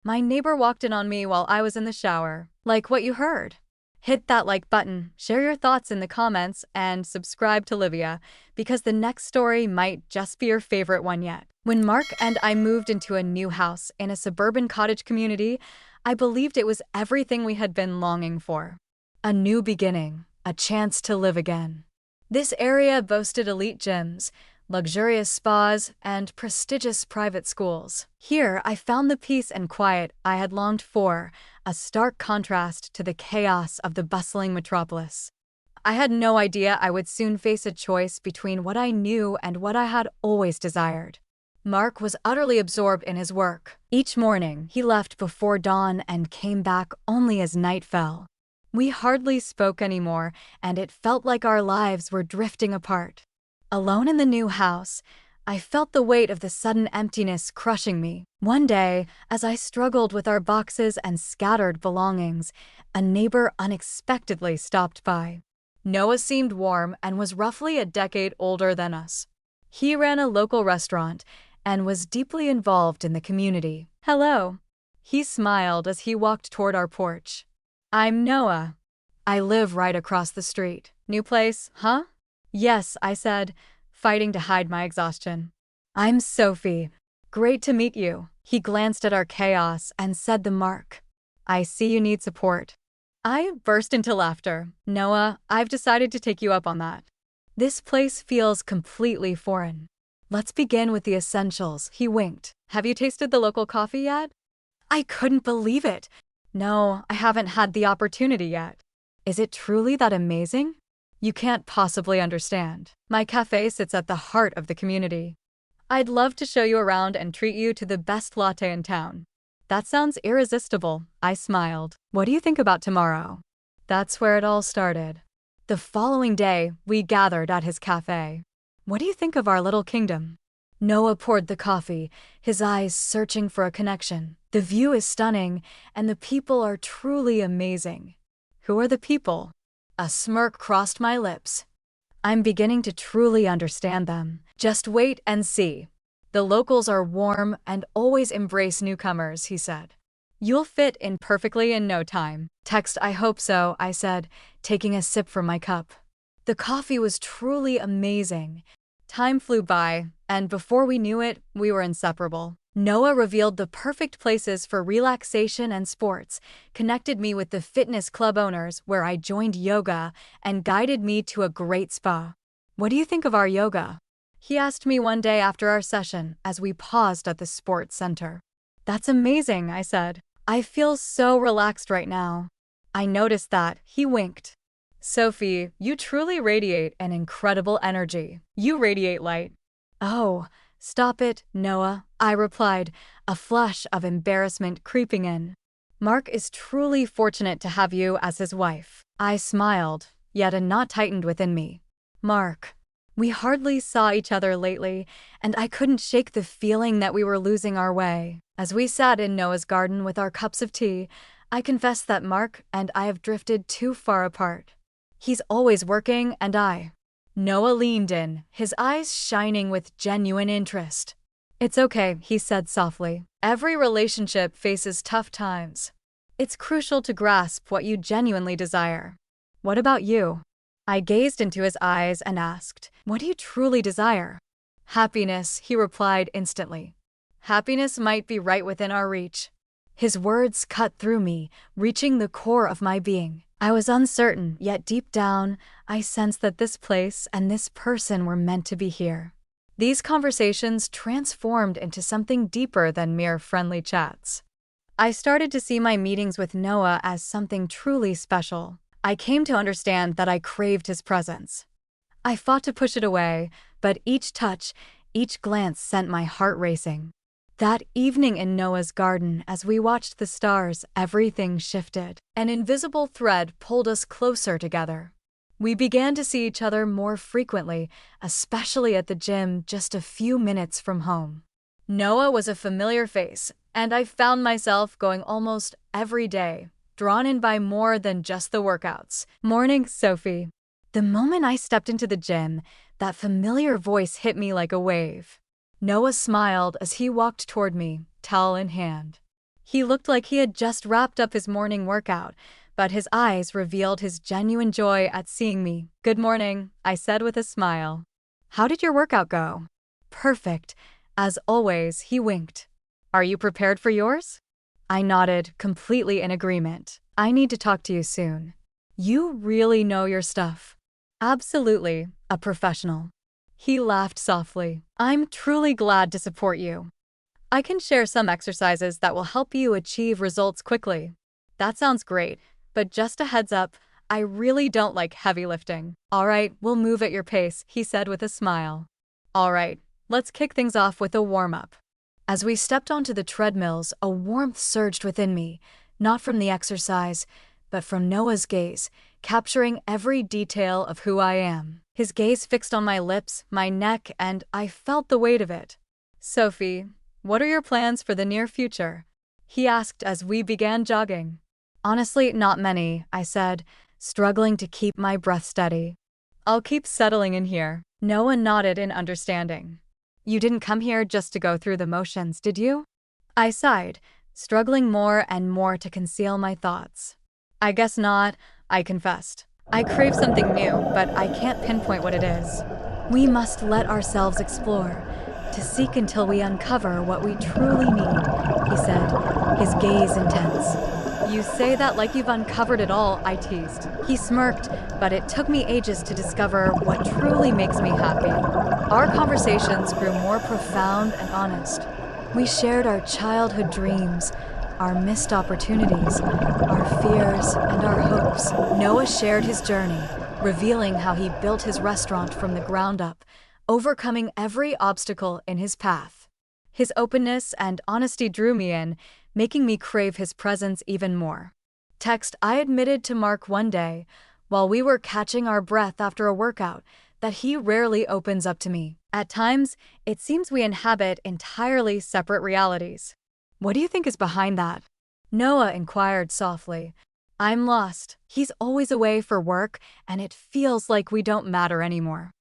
My neighbor walked in on me while I was in the shower. Like what you heard. Hit that like button, share your thoughts in the comments, and subscribe to Livia, because the next story might just be your favorite one yet. When Mark and I moved into a new house in a suburban cottage community, I believed it was everything we had been longing for. A new beginning, a chance to live again. This area boasted elite gyms, luxurious spas, and prestigious private schools. Here, I found the peace and quiet I had longed for, a stark contrast to the chaos of the bustling metropolis. I had no idea I would soon face a choice between what I knew and what I had always desired. Mark was utterly absorbed in his work. Each morning, he left before dawn and came back only as night fell. We hardly spoke anymore, and it felt like our lives were drifting apart. Alone in the new house, I felt the weight of the sudden emptiness crushing me. One day, as I struggled with our boxes and scattered belongings, a neighbor unexpectedly stopped by. Noah seemed warm and was roughly a decade older than us. He ran a local restaurant and was deeply involved in the community. "Hello." He smiled as he walked toward our porch. "I'm Noah. I live right across the street." "New place, huh?" "Yes," I said, fighting to hide my exhaustion. "I'm Sophie. Great to meet you." He glanced at our chaos and said the mark. "I see you need support." I burst into laughter. "Noah, I've decided to take you up on that. This place feels completely foreign. Let's begin with the essentials." He winked. "Have you tasted the local coffee yet?" I couldn't believe it. "No, I haven't had the opportunity yet." "Is it truly that amazing?" "You can't possibly understand. My cafe sits at the heart of the community. I'd love to show you around and treat you to the best latte in town." "That sounds irresistible," I smiled. "What do you think about tomorrow?" That's where it all started. The following day, we gathered at his cafe. "What do you think of our little kingdom?" Noah poured the coffee, his eyes searching for a connection. "The view is stunning, and the people are truly amazing." "Who are the people?" A smirk crossed my lips. "I'm beginning to truly understand them. Just wait and see. The locals are warm and always embrace newcomers," he said. "You'll fit in perfectly in no time." "Text, I hope so," I said, taking a sip from my cup. The coffee was truly amazing. Time flew by, and before we knew it, we were inseparable. Noah revealed the perfect places for relaxation and sports, connected me with the fitness club owners where I joined yoga, and guided me to a great spa. "What do you think of our yoga?" he asked me one day after our session as we paused at the sports center. "That's amazing," I said. "I feel so relaxed right now." I noticed that. He winked. "Sophie, you truly radiate an incredible energy. You radiate light." "Oh, stop it, Noah," I replied, a flush of embarrassment creeping in. "Mark is truly fortunate to have you as his wife." I smiled, yet a knot tightened within me. "Mark." We hardly saw each other lately, and I couldn't shake the feeling that we were losing our way. As we sat in Noah's garden with our cups of tea, I confessed that Mark and I have drifted too far apart. He's always working, and Noah leaned in, his eyes shining with genuine interest. "It's okay," he said softly. "Every relationship faces tough times. It's crucial to grasp what you genuinely desire. What about you?" I gazed into his eyes and asked, "What do you truly desire?" "Happiness," he replied instantly. "Happiness might be right within our reach." His words cut through me, reaching the core of my being. I was uncertain, yet deep down, I sensed that this place and this person were meant to be here. These conversations transformed into something deeper than mere friendly chats. I started to see my meetings with Noah as something truly special. I came to understand that I craved his presence. I fought to push it away, but each touch, each glance sent my heart racing. That evening in Noah's garden, as we watched the stars, everything shifted. An invisible thread pulled us closer together. We began to see each other more frequently, especially at the gym just a few minutes from home. Noah was a familiar face, and I found myself going almost every day, drawn in by more than just the workouts. "Morning, Sophie." The moment I stepped into the gym, that familiar voice hit me like a wave. Noah smiled as he walked toward me, towel in hand. He looked like he had just wrapped up his morning workout, but his eyes revealed his genuine joy at seeing me. "Good morning," I said with a smile. "How did your workout go?" "Perfect." As always, he winked. "Are you prepared for yours?" I nodded, completely in agreement. "I need to talk to you soon." "You really know your stuff." "Absolutely, a professional." He laughed softly. "I'm truly glad to support you. I can share some exercises that will help you achieve results quickly." "That sounds great, but just a heads up, I really don't like heavy lifting." "All right, we'll move at your pace," he said with a smile. "All right, let's kick things off with a warm-up." As we stepped onto the treadmills, a warmth surged within me, not from the exercise, but from Noah's gaze, capturing every detail of who I am. His gaze fixed on my lips, my neck, and I felt the weight of it. "Sophie, what are your plans for the near future?" he asked as we began jogging. "Honestly, not many," I said, struggling to keep my breath steady. "I'll keep settling in here." Noah nodded in understanding. "You didn't come here just to go through the motions, did you?" I sighed, struggling more and more to conceal my thoughts. "I guess not," I confessed. "I crave something new, but I can't pinpoint what it is." "We must let ourselves explore, to seek until we uncover what we truly need," he said, his gaze intense. "You say that like you've uncovered it all," I teased. He smirked, but it took me ages to discover what truly makes me happy. Our conversations grew more profound and honest. We shared our childhood dreams, our missed opportunities, our fears, and our hopes. Noah shared his journey, revealing how he built his restaurant from the ground up, overcoming every obstacle in his path. His openness and honesty drew me in, making me crave his presence even more. Text I admitted to Mark one day, while we were catching our breath after a workout, that he rarely opens up to me. At times, it seems we inhabit entirely separate realities. "What do you think is behind that?" Noah inquired softly. "I'm lost. He's always away for work, and it feels like we don't matter anymore."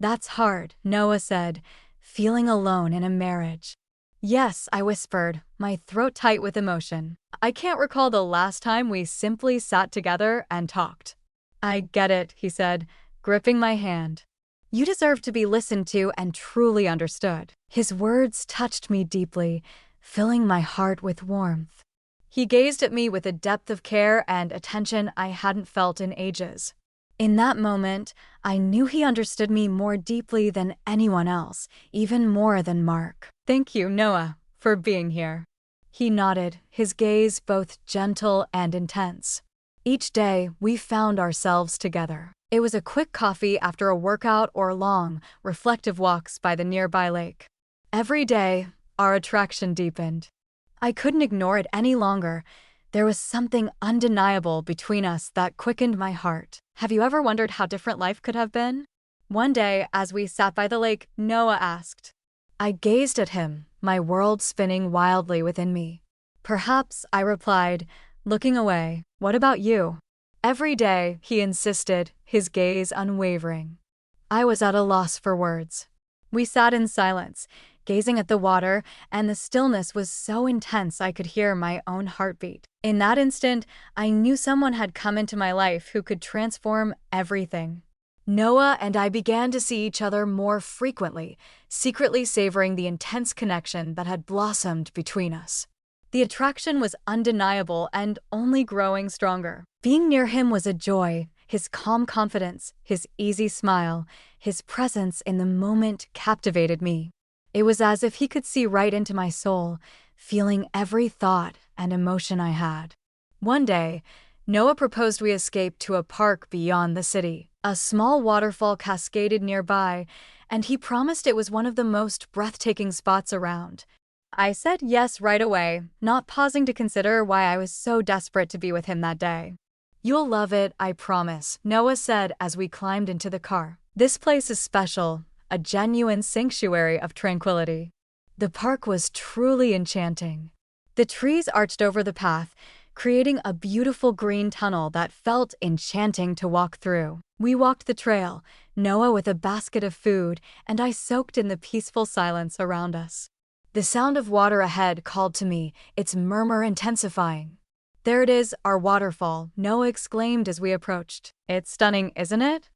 "That's hard," Noah said, feeling alone in a marriage. "Yes," I whispered, my throat tight with emotion. "I can't recall the last time we simply sat together and talked." "I get it," he said, gripping my hand. "You deserve to be listened to and truly understood." His words touched me deeply, filling my heart with warmth. He gazed at me with a depth of care and attention I hadn't felt in ages. In that moment, I knew he understood me more deeply than anyone else, even more than Mark. "Thank you, Noah, for being here." He nodded, his gaze both gentle and intense. Each day, we found ourselves together. It was a quick coffee after a workout or long, reflective walks by the nearby lake. Every day, our attraction deepened. I couldn't ignore it any longer. There was something undeniable between us that quickened my heart. Have you ever wondered how different life could have been? One day, as we sat by the lake, Noah asked. I gazed at him, my world spinning wildly within me. "Perhaps," I replied, looking away. "What about you?" "Every day," he insisted, his gaze unwavering. I was at a loss for words. We sat in silence, gazing at the water, and the stillness was so intense I could hear my own heartbeat. In that instant, I knew someone had come into my life who could transform everything. Noah and I began to see each other more frequently, secretly savoring the intense connection that had blossomed between us. The attraction was undeniable and only growing stronger. Being near him was a joy, his calm confidence, his easy smile, his presence in the moment captivated me. It was as if he could see right into my soul, feeling every thought and emotion I had. One day, Noah proposed we escape to a park beyond the city. A small waterfall cascaded nearby, and he promised it was one of the most breathtaking spots around. I said yes right away, not pausing to consider why I was so desperate to be with him that day. "You'll love it, I promise," Noah said as we climbed into the car. "This place is special, a genuine sanctuary of tranquility." The park was truly enchanting. The trees arched over the path, creating a beautiful green tunnel that felt enchanting to walk through. We walked the trail, Noah with a basket of food, and I soaked in the peaceful silence around us. The sound of water ahead called to me, its murmur intensifying. "There it is, our waterfall," Noah exclaimed as we approached. "It's stunning, isn't it?"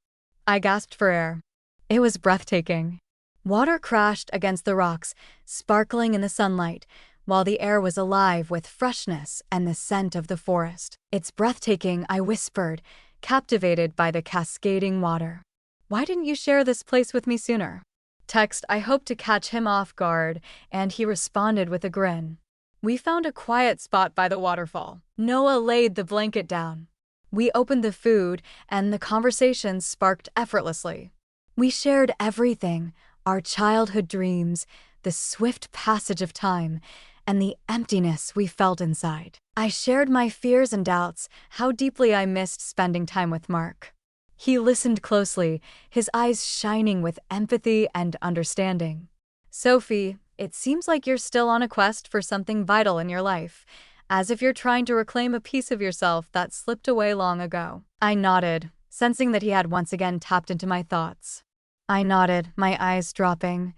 I gasped for air. It was breathtaking. Water crashed against the rocks, sparkling in the sunlight, while the air was alive with freshness and the scent of the forest. "It's breathtaking," I whispered, captivated by the cascading water. "Why didn't you share this place with me sooner?" Text I hoped to catch him off guard, and he responded with a grin. We found a quiet spot by the waterfall. Noah laid the blanket down. We opened the food, and the conversation sparked effortlessly. We shared everything, our childhood dreams, the swift passage of time, and the emptiness we felt inside. I shared my fears and doubts, how deeply I missed spending time with Mark. He listened closely, his eyes shining with empathy and understanding. "Sophie, it seems like you're still on a quest for something vital in your life, as if you're trying to reclaim a piece of yourself that slipped away long ago." I nodded, sensing that he had once again tapped into my thoughts. My eyes dropping.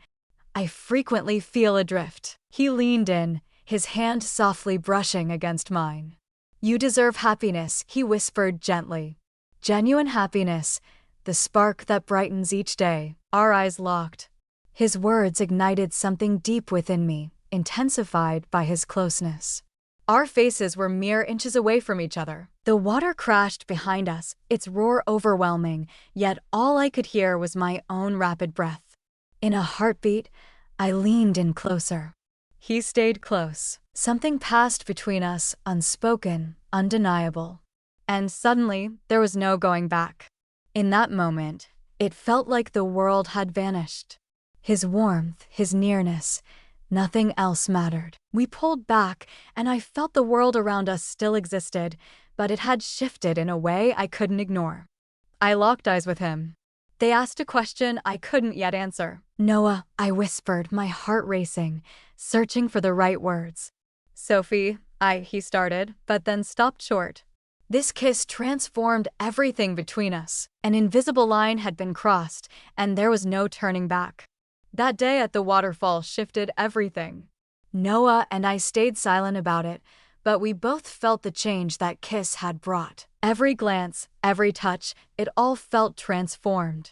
"I frequently feel adrift." He leaned in, his hand softly brushing against mine. "You deserve happiness," he whispered gently. "Genuine happiness, the spark that brightens each day." Our eyes locked. His words ignited something deep within me, intensified by his closeness. Our faces were mere inches away from each other. The water crashed behind us, its roar overwhelming, yet all I could hear was my own rapid breath. In a heartbeat, I leaned in closer. He stayed close. Something passed between us, unspoken, undeniable. And suddenly, there was no going back. In that moment, it felt like the world had vanished. His warmth, his nearness, nothing else mattered. We pulled back, and I felt the world around us still existed, but it had shifted in a way I couldn't ignore. I locked eyes with him. They asked a question I couldn't yet answer. "Noah," I whispered, my heart racing, searching for the right words. "Sophie," he started, but then stopped short. This kiss transformed everything between us. An invisible line had been crossed, and there was no turning back. That day at the waterfall shifted everything. Noah and I stayed silent about it, but we both felt the change that kiss had brought. Every glance, every touch, it all felt transformed.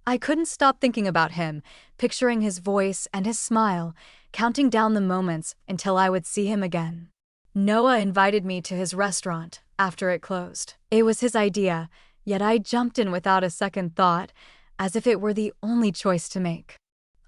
I couldn't stop thinking about him, picturing his voice and his smile, counting down the moments until I would see him again. Noah invited me to his restaurant after it closed. It was his idea, yet I jumped in without a second thought, as if it were the only choice to make.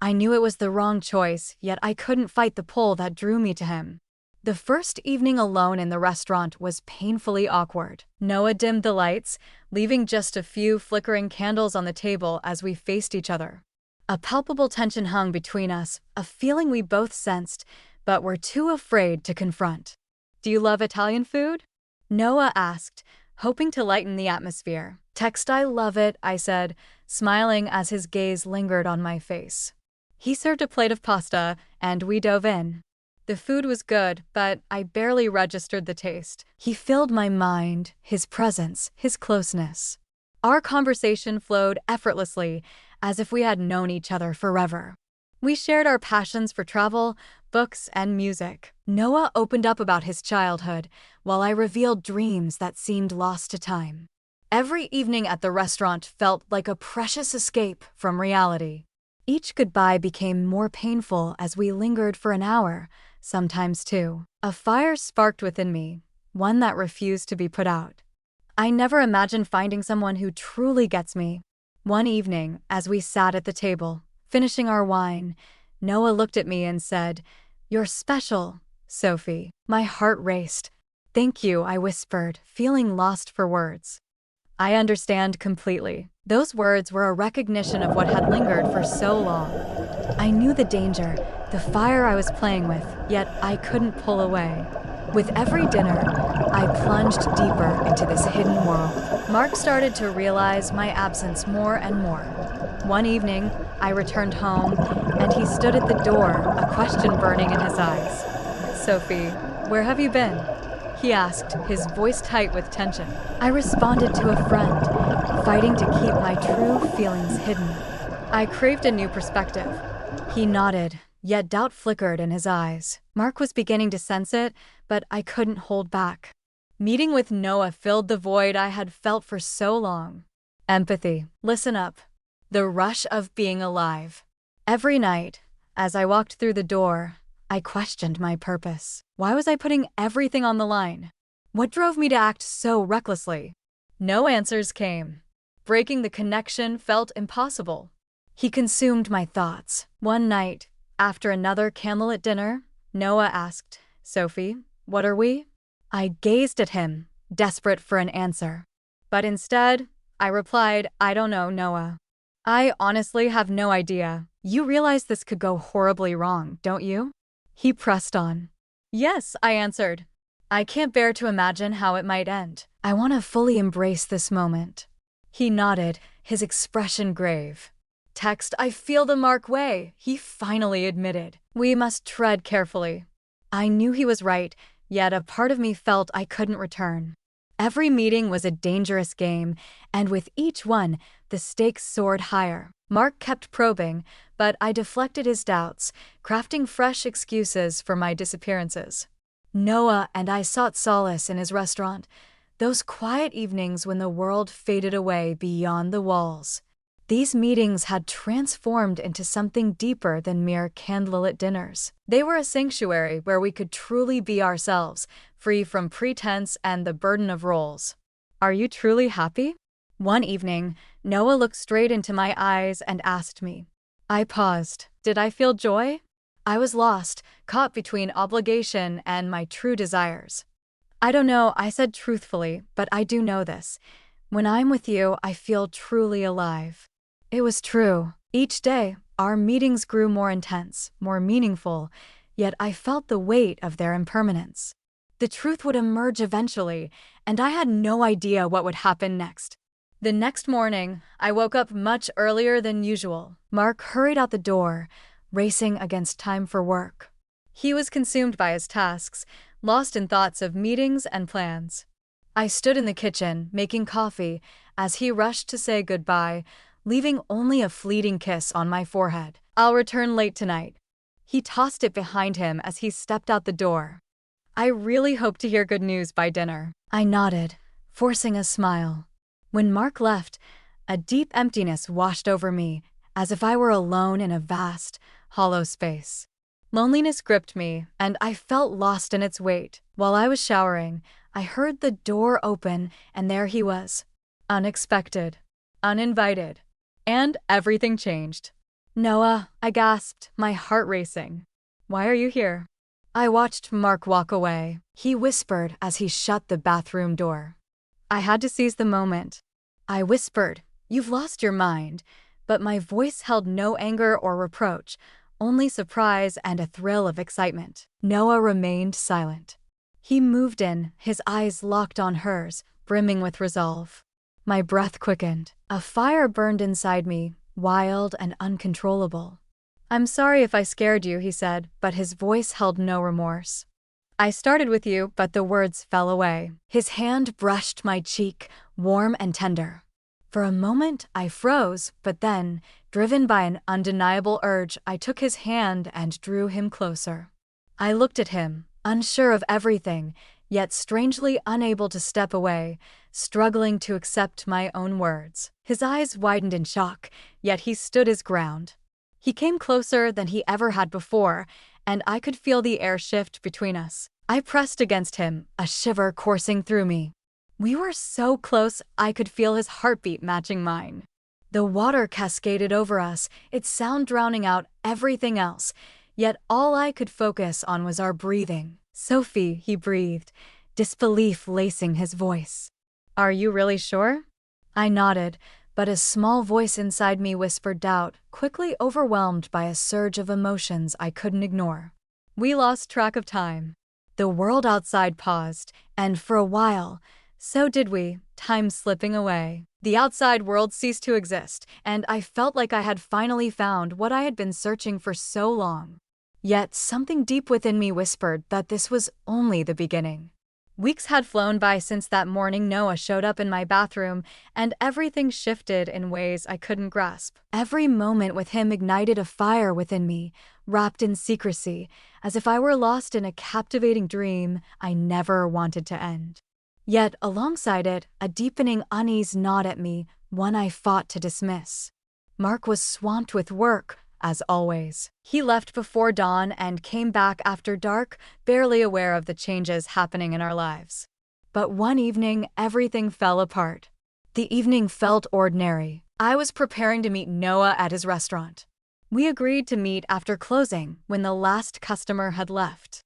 I knew it was the wrong choice, yet I couldn't fight the pull that drew me to him. The first evening alone in the restaurant was painfully awkward. Noah dimmed the lights, leaving just a few flickering candles on the table as we faced each other. A palpable tension hung between us, a feeling we both sensed, but were too afraid to confront. "Do you love Italian food?" Noah asked, hoping to lighten the atmosphere. "I love it," I said, smiling as his gaze lingered on my face. He served a plate of pasta, and we dove in. The food was good, but I barely registered the taste. He filled my mind, his presence, his closeness. Our conversation flowed effortlessly, as if we had known each other forever. We shared our passions for travel, books, and music. Noah opened up about his childhood, while I revealed dreams that seemed lost to time. Every evening at the restaurant felt like a precious escape from reality. Each goodbye became more painful as we lingered for an hour, sometimes two. A fire sparked within me, one that refused to be put out. I never imagined finding someone who truly gets me. One evening, as we sat at the table, finishing our wine, Noah looked at me and said, "You're special, Sophie." My heart raced. "Thank you," I whispered, feeling lost for words. "I understand completely." Those words were a recognition of what had lingered for so long. I knew the danger, the fire I was playing with, yet I couldn't pull away. With every dinner, I plunged deeper into this hidden world. Mark started to realize my absence more and more. One evening, I returned home, and he stood at the door, a question burning in his eyes. "Sophie, where have you been?" he asked, his voice tight with tension. I responded to a friend, fighting to keep my true feelings hidden. I craved a new perspective. He nodded, yet doubt flickered in his eyes. Mark was beginning to sense it, but I couldn't hold back. Meeting with Noah filled the void I had felt for so long. Empathy. Listen up. The rush of being alive. Every night, as I walked through the door, I questioned my purpose. Why was I putting everything on the line? What drove me to act so recklessly? No answers came. Breaking the connection felt impossible. He consumed my thoughts. One night, after another candlelit dinner, Noah asked, "Sophie, what are we?" I gazed at him, desperate for an answer. But instead, I replied, "I don't know, Noah. I honestly have no idea. You realize this could go horribly wrong, don't you?" He pressed on. "Yes," I answered. "I can't bear to imagine how it might end. I want to fully embrace this moment." He nodded, his expression grave. "Text, I feel the Mark way," he finally admitted. "We must tread carefully." I knew he was right, yet a part of me felt I couldn't return. Every meeting was a dangerous game, and with each one, the stakes soared higher. Mark kept probing, but I deflected his doubts, crafting fresh excuses for my disappearances. Noah and I sought solace in his restaurant, those quiet evenings when the world faded away beyond the walls. These meetings had transformed into something deeper than mere candlelit dinners. They were a sanctuary where we could truly be ourselves, free from pretense and the burden of roles. "Are you truly happy?" One evening, Noah looked straight into my eyes and asked me. I paused. Did I feel joy? I was lost, caught between obligation and my true desires. "I don't know," I said truthfully, "but I do know this. When I'm with you, I feel truly alive." It was true. Each day, our meetings grew more intense, more meaningful, yet I felt the weight of their impermanence. The truth would emerge eventually, and I had no idea what would happen next. The next morning, I woke up much earlier than usual. Mark hurried out the door, racing against time for work. He was consumed by his tasks, lost in thoughts of meetings and plans. I stood in the kitchen, making coffee, as he rushed to say goodbye, leaving only a fleeting kiss on my forehead. "I'll return late tonight." He tossed it behind him as he stepped out the door. "I really hope to hear good news by dinner." I nodded, forcing a smile. When Mark left, a deep emptiness washed over me, as if I were alone in a vast, hollow space. Loneliness gripped me, and I felt lost in its weight. While I was showering, I heard the door open, and there he was. Unexpected, uninvited, and everything changed. "Noah," I gasped, my heart racing. "Why are you here?" I watched Mark walk away. He whispered as he shut the bathroom door. I had to seize the moment. I whispered, "You've lost your mind," but my voice held no anger or reproach, only surprise and a thrill of excitement. Noah remained silent. He moved in, his eyes locked on hers, brimming with resolve. My breath quickened. A fire burned inside me, wild and uncontrollable. "I'm sorry if I scared you," he said, but his voice held no remorse. "I started with you, but the words fell away." His hand brushed my cheek, warm and tender. For a moment, I froze, but then, driven by an undeniable urge, I took his hand and drew him closer. I looked at him, unsure of everything, yet strangely unable to step away, struggling to accept my own words. His eyes widened in shock, yet he stood his ground. He came closer than he ever had before, and I could feel the air shift between us. I pressed against him, a shiver coursing through me. We were so close I could feel his heartbeat matching mine. The water cascaded over us, its sound drowning out everything else, yet all I could focus on was our breathing. "Sophie," he breathed, disbelief lacing his voice. "Are you really sure?" I nodded, but a small voice inside me whispered doubt, quickly overwhelmed by a surge of emotions I couldn't ignore. We lost track of time. The world outside paused, and for a while, so did we, time slipping away. The outside world ceased to exist, and I felt like I had finally found what I had been searching for so long. Yet something deep within me whispered that this was only the beginning. Weeks had flown by since that morning Noah showed up in my bathroom, and everything shifted in ways I couldn't grasp. Every moment with him ignited a fire within me, wrapped in secrecy, as if I were lost in a captivating dream I never wanted to end. Yet, alongside it, a deepening unease gnawed at me, one I fought to dismiss. Mark was swamped with work, as always. He left before dawn and came back after dark, barely aware of the changes happening in our lives. But one evening, everything fell apart. The evening felt ordinary. I was preparing to meet Noah at his restaurant. We agreed to meet after closing when the last customer had left.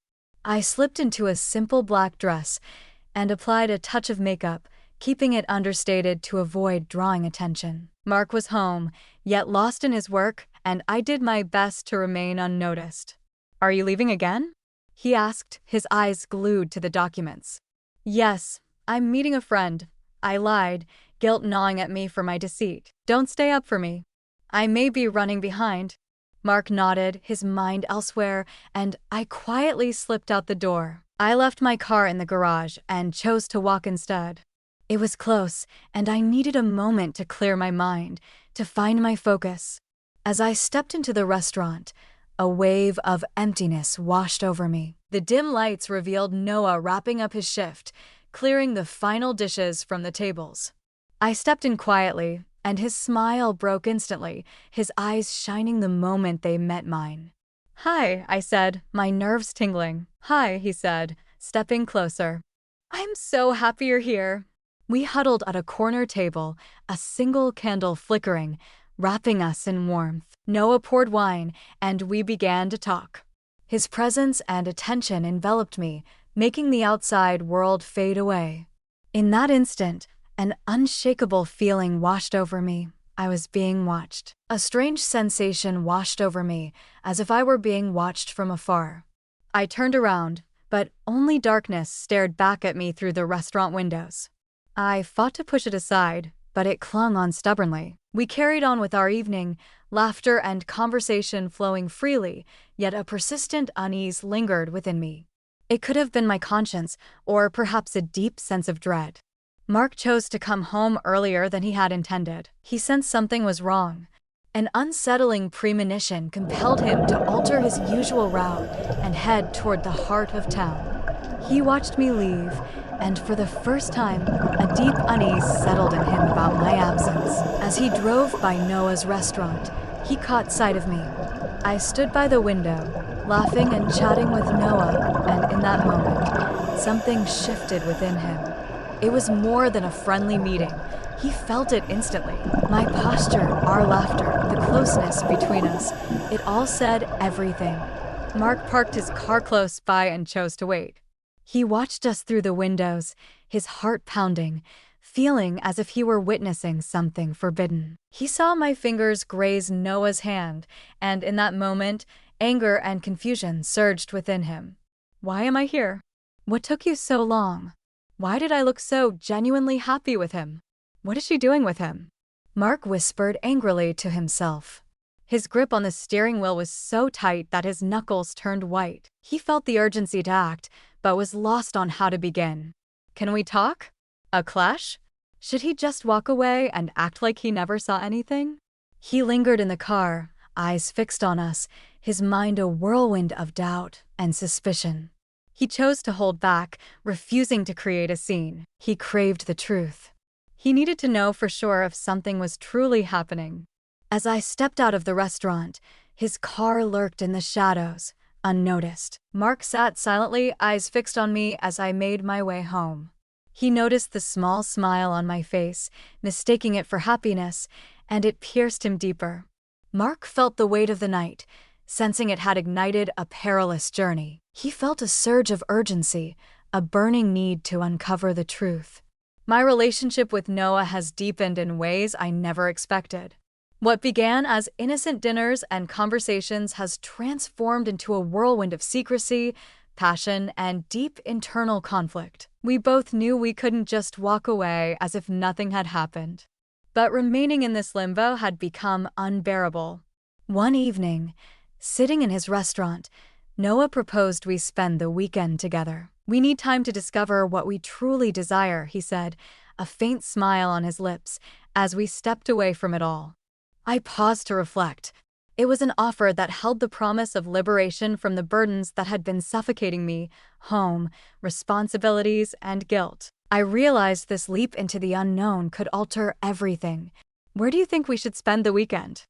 I slipped into a simple black dress and applied a touch of makeup, keeping it understated to avoid drawing attention. Mark was home, yet lost in his work, and I did my best to remain unnoticed. "Are you leaving again?" he asked, his eyes glued to the documents. "Yes, I'm meeting a friend," I lied, guilt gnawing at me for my deceit. "Don't stay up for me. I may be running behind." Mark nodded, his mind elsewhere, and I quietly slipped out the door. I left my car in the garage and chose to walk instead. It was close, and I needed a moment to clear my mind, to find my focus. As I stepped into the restaurant, a wave of emptiness washed over me. The dim lights revealed Noah wrapping up his shift, clearing the final dishes from the tables. I stepped in quietly, and his smile broke instantly, his eyes shining the moment they met mine. "Hi," I said, my nerves tingling. "Hi," he said, stepping closer. "I'm so happy you're here." We huddled at a corner table, a single candle flickering, wrapping us in warmth. Noah poured wine, and we began to talk. His presence and attention enveloped me, making the outside world fade away. In that instant, an unshakable feeling washed over me. I was being watched. A strange sensation washed over me, as if I were being watched from afar. I turned around, but only darkness stared back at me through the restaurant windows. I fought to push it aside, but it clung on stubbornly. We carried on with our evening, laughter and conversation flowing freely, yet a persistent unease lingered within me. It could have been my conscience, or perhaps a deep sense of dread. Mark chose to come home earlier than he had intended. He sensed something was wrong. An unsettling premonition compelled him to alter his usual route and head toward the heart of town. He watched me leave, and for the first time, a deep unease settled in him about my absence. As he drove by Noah's restaurant, he caught sight of me. I stood by the window, laughing and chatting with Noah, and in that moment, something shifted within him. It was more than a friendly meeting. He felt it instantly. My posture, our laughter, the closeness between us, it all said everything. Mark parked his car close by and chose to wait. He watched us through the windows, his heart pounding, feeling as if he were witnessing something forbidden. He saw my fingers graze Noah's hand, and in that moment, anger and confusion surged within him. "Why am I here? What took you so long? Why did I look so genuinely happy with him? What is she doing with him?" Mark whispered angrily to himself. His grip on the steering wheel was so tight that his knuckles turned white. He felt the urgency to act, but was lost on how to begin. "Can we talk? A clash? Should he just walk away and act like he never saw anything?" He lingered in the car, eyes fixed on us, his mind a whirlwind of doubt and suspicion. He chose to hold back, refusing to create a scene. He craved the truth. He needed to know for sure if something was truly happening. As I stepped out of the restaurant, his car lurked in the shadows, unnoticed. Mark sat silently, eyes fixed on me as I made my way home. He noticed the small smile on my face, mistaking it for happiness, and it pierced him deeper. Mark felt the weight of the night, sensing it had ignited a perilous journey. He felt a surge of urgency, a burning need to uncover the truth. My relationship with Noah has deepened in ways I never expected. What began as innocent dinners and conversations has transformed into a whirlwind of secrecy, passion, and deep internal conflict. We both knew we couldn't just walk away as if nothing had happened. But remaining in this limbo had become unbearable. One evening, sitting in his restaurant, Noah proposed we spend the weekend together. We need time to discover what we truly desire, he said, a faint smile on his lips, as we stepped away from it all. I paused to reflect. It was an offer that held the promise of liberation from the burdens that had been suffocating me: home, responsibilities, and guilt. I realized this leap into the unknown could alter everything. Where do you think we should spend the weekend?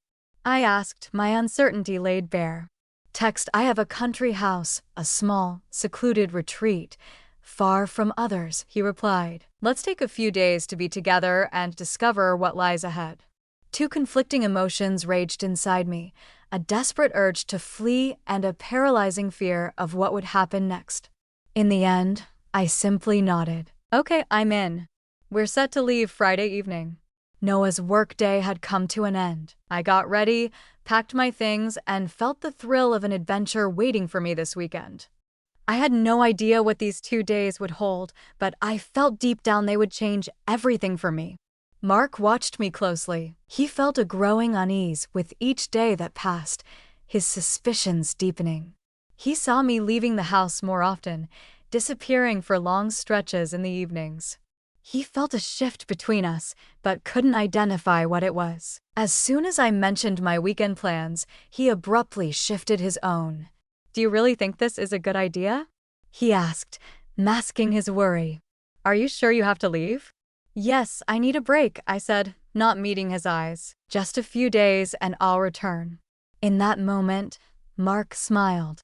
I asked, my uncertainty laid bare. Text: I have a country house, a small, secluded retreat, far from others, he replied. Let's take a few days to be together and discover what lies ahead. Two conflicting emotions raged inside me, a desperate urge to flee and a paralyzing fear of what would happen next. In the end, I simply nodded. Okay, I'm in. We're set to leave Friday evening. Noah's workday had come to an end. I got ready, packed my things, and felt the thrill of an adventure waiting for me this weekend. I had no idea what these 2 days would hold, but I felt deep down they would change everything for me. Mark watched me closely. He felt a growing unease with each day that passed, his suspicions deepening. He saw me leaving the house more often, disappearing for long stretches in the evenings. He felt a shift between us, but couldn't identify what it was. As soon as I mentioned my weekend plans, he abruptly shifted his own. Do you really think this is a good idea? He asked, masking his worry. Are you sure you have to leave? Yes, I need a break, I said, not meeting his eyes. Just a few days and I'll return. In that moment, Mark smiled.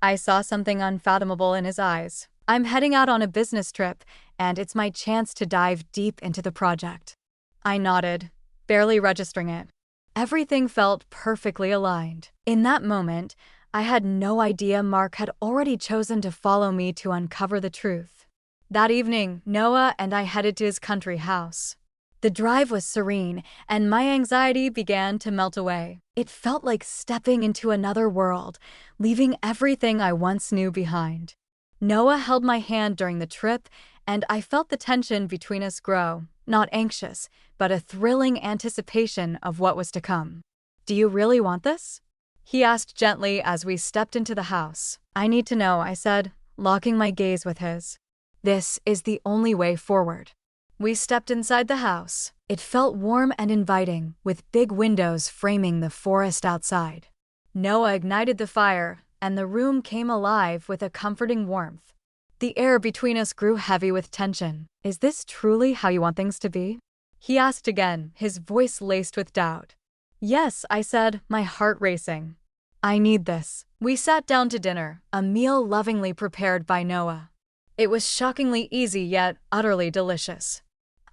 I saw something unfathomable in his eyes. I'm heading out on a business trip, and it's my chance to dive deep into the project. I nodded, barely registering it. Everything felt perfectly aligned. In that moment, I had no idea Mark had already chosen to follow me to uncover the truth. That evening, Noah and I headed to his country house. The drive was serene, and my anxiety began to melt away. It felt like stepping into another world, leaving everything I once knew behind. Noah held my hand during the trip, and I felt the tension between us grow, not anxious, but a thrilling anticipation of what was to come. Do you really want this? He asked gently as we stepped into the house. I need to know, I said, locking my gaze with his. This is the only way forward. We stepped inside the house. It felt warm and inviting, with big windows framing the forest outside. Noah ignited the fire, and the room came alive with a comforting warmth. The air between us grew heavy with tension. Is this truly how you want things to be? He asked again, his voice laced with doubt. Yes, I said, my heart racing. I need this. We sat down to dinner, a meal lovingly prepared by Noah. It was shockingly easy yet utterly delicious.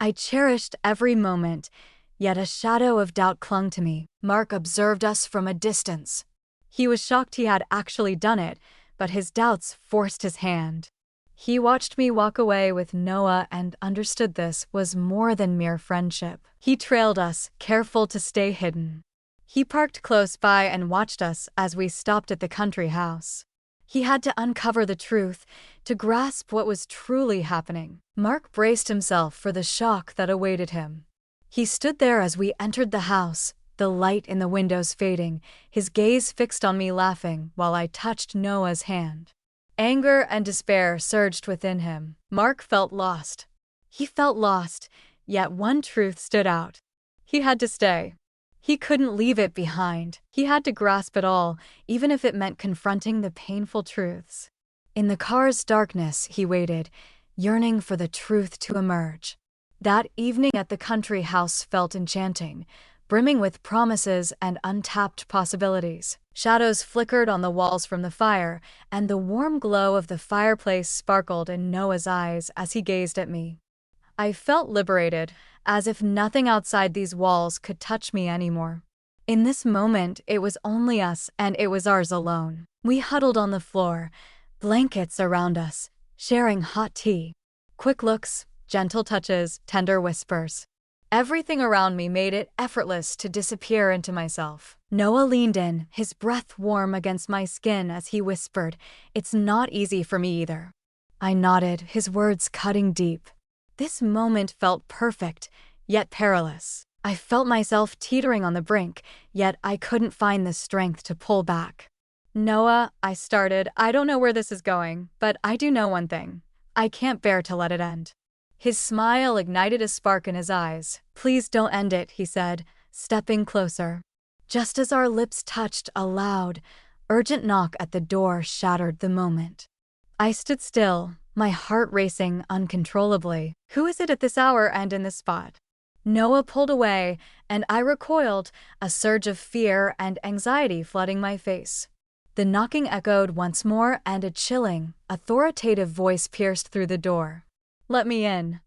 I cherished every moment, yet a shadow of doubt clung to me. Mark observed us from a distance. He was shocked he had actually done it, but his doubts forced his hand. He watched me walk away with Noah and understood this was more than mere friendship. He trailed us, careful to stay hidden. He parked close by and watched us as we stopped at the country house. He had to uncover the truth, to grasp what was truly happening. Mark braced himself for the shock that awaited him. He stood there as we entered the house, the light in the windows fading, his gaze fixed on me laughing while I touched Noah's hand. Anger and despair surged within him. Mark felt lost. He felt lost, yet one truth stood out. He had to stay. He couldn't leave it behind. He had to grasp it all, even if it meant confronting the painful truths. In the car's darkness, he waited, yearning for the truth to emerge. That evening at the country house felt enchanting, brimming with promises and untapped possibilities. Shadows flickered on the walls from the fire, and the warm glow of the fireplace sparkled in Noah's eyes as he gazed at me. I felt liberated, as if nothing outside these walls could touch me anymore. In this moment, it was only us, and it was ours alone. We huddled on the floor, blankets around us, sharing hot tea. Quick looks, gentle touches, tender whispers. Everything around me made it effortless to disappear into myself. Noah leaned in, his breath warm against my skin as he whispered, "It's not easy for me either." I nodded, his words cutting deep. This moment felt perfect, yet perilous. I felt myself teetering on the brink, yet I couldn't find the strength to pull back. Noah, I started, I don't know where this is going, but I do know one thing. I can't bear to let it end. His smile ignited a spark in his eyes. Please don't end it, he said, stepping closer. Just as our lips touched, a loud, urgent knock at the door shattered the moment. I stood still, my heart racing uncontrollably. Who is it at this hour and in this spot? Noah pulled away, and I recoiled, a surge of fear and anxiety flooding my face. The knocking echoed once more, and a chilling, authoritative voice pierced through the door. Let me in.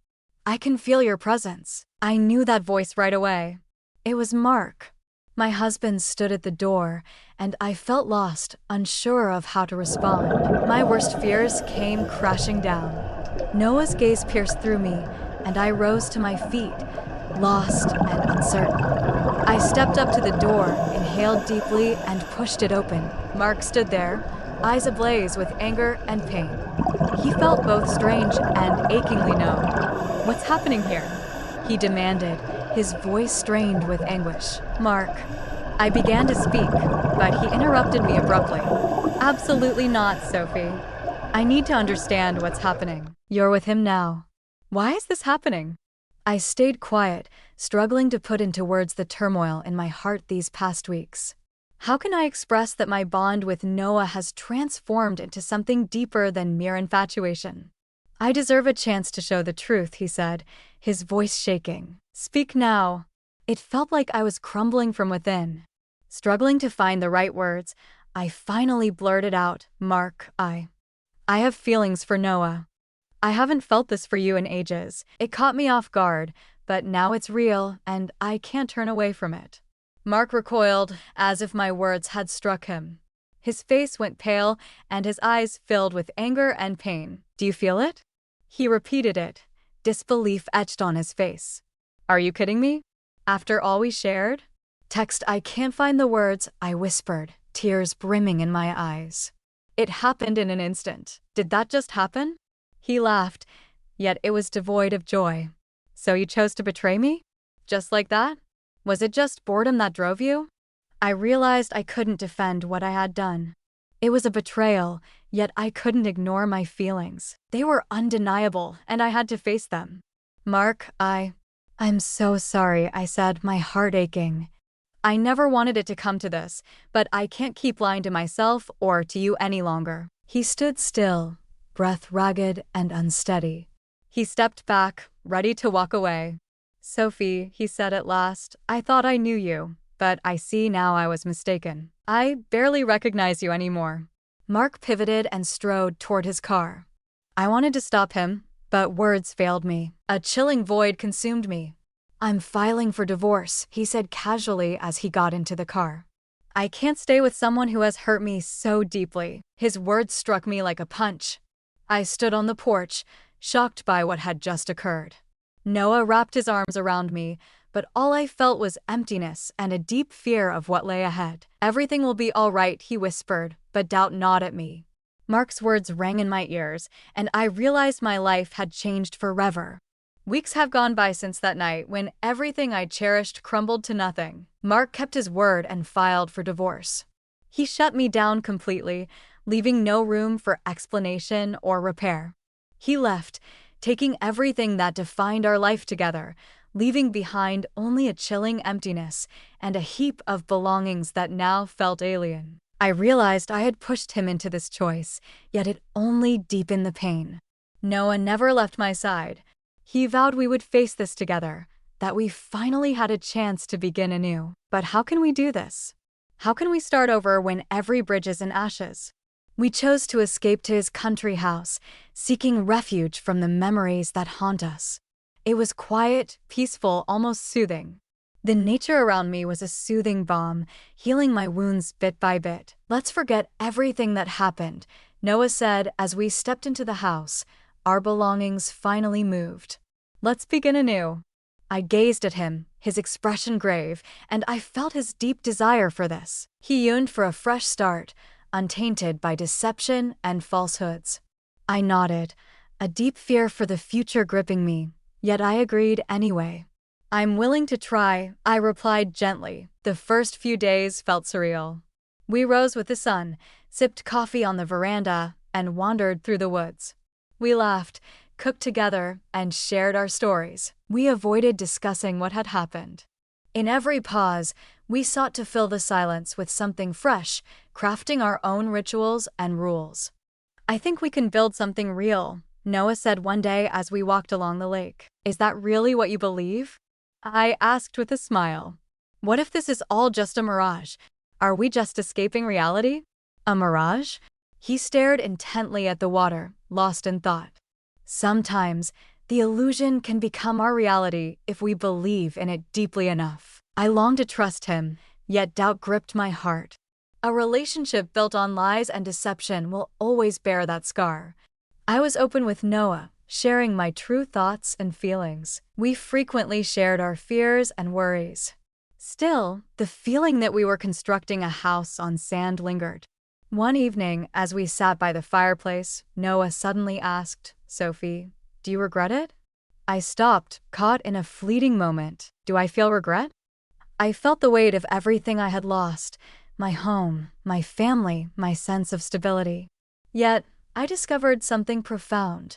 I can feel your presence. I knew that voice right away. It was Mark. My husband stood at the door, and I felt lost, unsure of how to respond. My worst fears came crashing down. Noah's gaze pierced through me, and I rose to my feet, lost and uncertain. I stepped up to the door, inhaled deeply, and pushed it open. Mark stood there, eyes ablaze with anger and pain. He felt both strange and achingly numb. What's happening here? He demanded, his voice strained with anguish. Mark. I began to speak, but he interrupted me abruptly. Absolutely not, Sophie. I need to understand what's happening. You're with him now. Why is this happening? I stayed quiet, struggling to put into words the turmoil in my heart these past weeks. How can I express that my bond with Noah has transformed into something deeper than mere infatuation? I deserve a chance to show the truth, he said, his voice shaking. Speak now. It felt like I was crumbling from within. Struggling to find the right words, I finally blurted out, Mark, I have feelings for Noah. I haven't felt this for you in ages. It caught me off guard, but now it's real, and I can't turn away from it. Mark recoiled, as if my words had struck him. His face went pale, and his eyes filled with anger and pain. Do you feel it? He repeated it, disbelief etched on his face. Are you kidding me? After all we shared? Text, I can't find the words, I whispered, tears brimming in my eyes. It happened in an instant. Did that just happen? He laughed, yet it was devoid of joy. So you chose to betray me? Just like that? Was it just boredom that drove you? I realized I couldn't defend what I had done. It was a betrayal, yet I couldn't ignore my feelings. They were undeniable, and I had to face them. Mark, I'm so sorry, I said, my heart aching. I never wanted it to come to this, but I can't keep lying to myself or to you any longer. He stood still, breath ragged and unsteady. He stepped back, ready to walk away. Sophie, he said at last, I thought I knew you, but I see now I was mistaken. I barely recognize you anymore. Mark pivoted and strode toward his car. I wanted to stop him, but words failed me. A chilling void consumed me. I'm filing for divorce, he said casually as he got into the car. I can't stay with someone who has hurt me so deeply. His words struck me like a punch. I stood on the porch, shocked by what had just occurred. Noah wrapped his arms around me, but all I felt was emptiness and a deep fear of what lay ahead. Everything will be all right, he whispered, but doubt not at me. Mark's words rang in my ears, and I realized my life had changed forever. Weeks have gone by since that night when everything I cherished crumbled to nothing. Mark kept his word and filed for divorce. He shut me down completely, leaving no room for explanation or repair. He left, taking everything that defined our life together, leaving behind only a chilling emptiness and a heap of belongings that now felt alien. I realized I had pushed him into this choice, yet it only deepened the pain. Noah never left my side. He vowed we would face this together, that we finally had a chance to begin anew. But how can we do this? How can we start over when every bridge is in ashes? We chose to escape to his country house, seeking refuge from the memories that haunt us. It was quiet, peaceful, almost soothing. The nature around me was a soothing balm, healing my wounds bit by bit. Let's forget everything that happened, Noah said as we stepped into the house. Our belongings finally moved. Let's begin anew. I gazed at him, his expression grave, and I felt his deep desire for this. He yearned for a fresh start, untainted by deception and falsehoods. I nodded, a deep fear for the future gripping me, yet I agreed anyway. I'm willing to try, I replied gently. The first few days felt surreal. We rose with the sun, sipped coffee on the veranda, and wandered through the woods. We laughed, cooked together, and shared our stories. We avoided discussing what had happened. In every pause, we sought to fill the silence with something fresh, crafting our own rituals and rules. "I think we can build something real," Noah said one day as we walked along the lake. "Is that really what you believe?" I asked with a smile. "What if this is all just a mirage? Are we just escaping reality?" "A mirage?" He stared intently at the water, lost in thought. "Sometimes, the illusion can become our reality if we believe in it deeply enough." I longed to trust him, yet doubt gripped my heart. A relationship built on lies and deception will always bear that scar. I was open with Noah, sharing my true thoughts and feelings. We frequently shared our fears and worries. Still, the feeling that we were constructing a house on sand lingered. One evening, as we sat by the fireplace, Noah suddenly asked, "Sophie, do you regret it?" I stopped, caught in a fleeting moment. Do I feel regret? I felt the weight of everything I had lost: my home, my family, my sense of stability. Yet, I discovered something profound: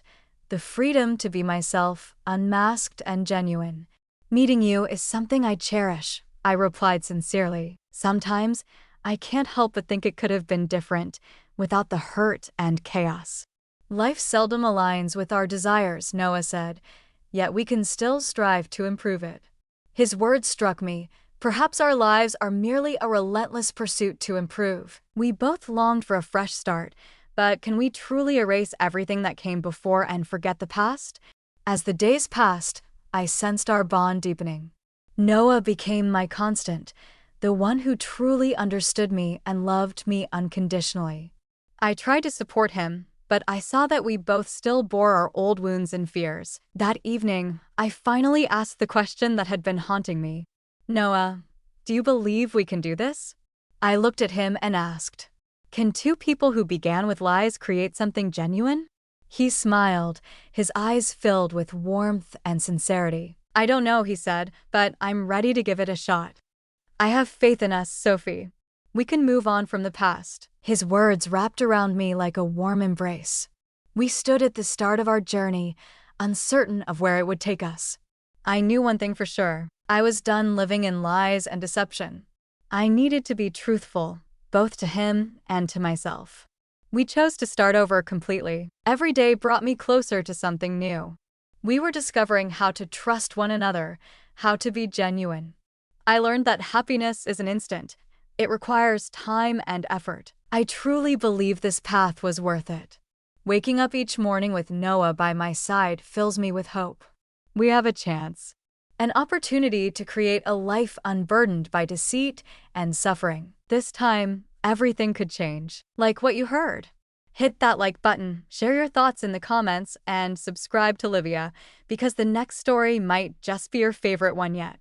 the freedom to be myself, unmasked and genuine. "Meeting you is something I cherish," I replied sincerely. "Sometimes, I can't help but think it could have been different, without the hurt and chaos." "Life seldom aligns with our desires," Noah said, "yet we can still strive to improve it." His words struck me. Perhaps our lives are merely a relentless pursuit to improve. We both longed for a fresh start, but can we truly erase everything that came before and forget the past? As the days passed, I sensed our bond deepening. Noah became my constant, the one who truly understood me and loved me unconditionally. I tried to support him, but I saw that we both still bore our old wounds and fears. That evening, I finally asked the question that had been haunting me. "Noah, do you believe we can do this?" I looked at him and asked, "Can two people who began with lies create something genuine?" He smiled, his eyes filled with warmth and sincerity. "I don't know," he said, "but I'm ready to give it a shot. I have faith in us, Sophie. We can move on from the past." His words wrapped around me like a warm embrace. We stood at the start of our journey, uncertain of where it would take us. I knew one thing for sure: I was done living in lies and deception. I needed to be truthful, both to him and to myself. We chose to start over completely. Every day brought me closer to something new. We were discovering how to trust one another, how to be genuine. I learned that happiness isn't instant. It requires time and effort. I truly believe this path was worth it. Waking up each morning with Noah by my side fills me with hope. We have a chance. An opportunity to create a life unburdened by deceit and suffering. This time, everything could change. Like what you heard. Hit that like button, share your thoughts in the comments, and subscribe to Livia, because the next story might just be your favorite one yet.